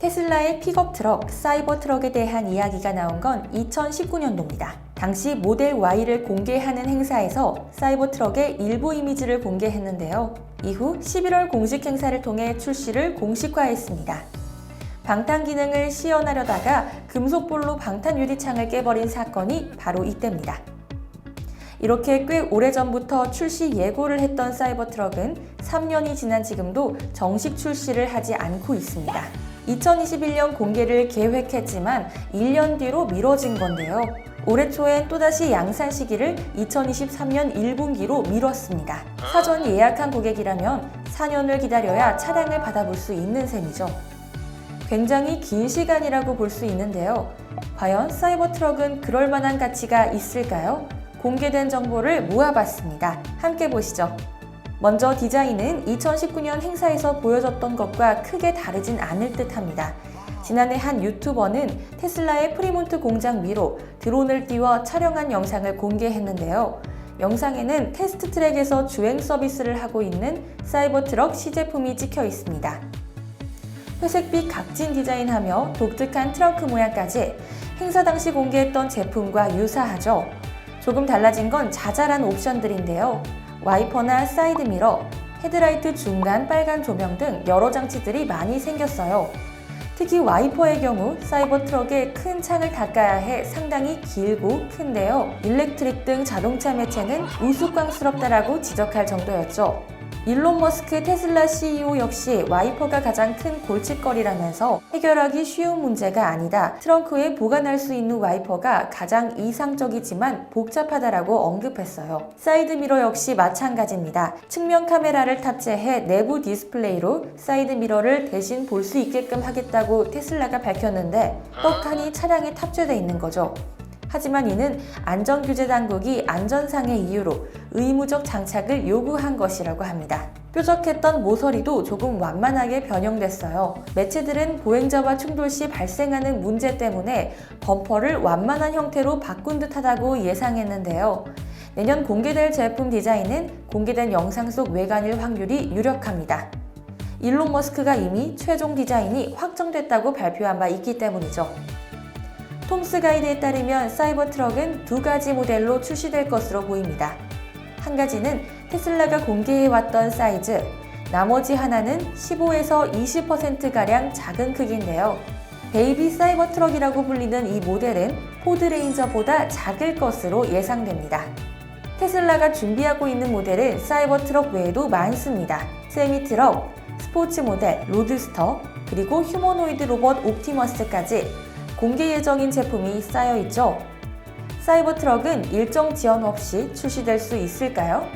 테슬라의 픽업 트럭, 사이버 트럭에 대한 이야기가 나온 건 2019년도입니다. 당시 모델 Y를 공개하는 행사에서 사이버 트럭의 일부 이미지를 공개했는데요. 이후 11월 공식 행사를 통해 출시를 공식화했습니다. 방탄 기능을 시연하려다가 금속볼로 방탄 유리창을 깨버린 사건이 바로 이때입니다. 이렇게 꽤 오래전부터 출시 예고를 했던 사이버 트럭은 3년이 지난 지금도 정식 출시를 하지 않고 있습니다. 2021년 공개를 계획했지만 1년 뒤로 미뤄진 건데요. 올해 초엔 또다시 양산 시기를 2023년 1분기로 미뤘습니다. 사전 예약한 고객이라면 4년을 기다려야 차량을 받아볼 수 있는 셈이죠. 굉장히 긴 시간이라고 볼 수 있는데요. 과연 사이버 트럭은 그럴 만한 가치가 있을까요? 공개된 정보를 모아봤습니다. 함께 보시죠. 먼저 디자인은 2019년 행사에서 보여줬던 것과 크게 다르진 않을 듯 합니다. 지난해 한 유튜버는 테슬라의 프리몬트 공장 위로 드론을 띄워 촬영한 영상을 공개했는데요. 영상에는 테스트 트랙에서 주행 서비스를 하고 있는 사이버 트럭 시제품이 찍혀 있습니다. 회색빛 각진 디자인하며 독특한 트렁크 모양까지 행사 당시 공개했던 제품과 유사하죠. 조금 달라진 건 자잘한 옵션들인데요. 와이퍼나 사이드미러, 헤드라이트 중간 빨간 조명 등 여러 장치들이 많이 생겼어요. 특히 와이퍼의 경우 사이버 트럭에 큰 창을 닦아야 해 상당히 길고 큰데요. 일렉트릭 등 자동차 매체는 우스꽝스럽다라고 지적할 정도였죠. 일론 머스크 테슬라 CEO 역시 와이퍼가 가장 큰 골칫거리라면서 해결하기 쉬운 문제가 아니다. 트렁크에 보관할 수 있는 와이퍼가 가장 이상적이지만 복잡하다라고 언급했어요. 사이드미러 역시 마찬가지입니다. 측면 카메라를 탑재해 내부 디스플레이로 사이드미러를 대신 볼 수 있게끔 하겠다고 테슬라가 밝혔는데 떡하니 차량에 탑재되어 있는 거죠. 하지만 이는 안전규제 당국이 안전상의 이유로 의무적 장착을 요구한 것이라고 합니다. 뾰족했던 모서리도 조금 완만하게 변형됐어요. 매체들은 보행자와 충돌 시 발생하는 문제 때문에 범퍼를 완만한 형태로 바꾼 듯하다고 예상했는데요. 내년 공개될 제품 디자인은 공개된 영상 속 외관일 확률이 유력합니다. 일론 머스크가 이미 최종 디자인이 확정됐다고 발표한 바 있기 때문이죠. 톰스 가이드에 따르면 사이버 트럭은 두 가지 모델로 출시될 것으로 보입니다. 한 가지는 테슬라가 공개해왔던 사이즈, 나머지 하나는 15에서 20%가량 작은 크기인데요. 베이비 사이버 트럭이라고 불리는 이 모델은 포드 레인저보다 작을 것으로 예상됩니다. 테슬라가 준비하고 있는 모델은 사이버 트럭 외에도 많습니다. 세미 트럭, 스포츠 모델, 로드스터, 그리고 휴머노이드 로봇 옵티머스까지 공개 예정인 제품이 쌓여있죠. 사이버 트럭은 일정 지연 없이 출시될 수 있을까요?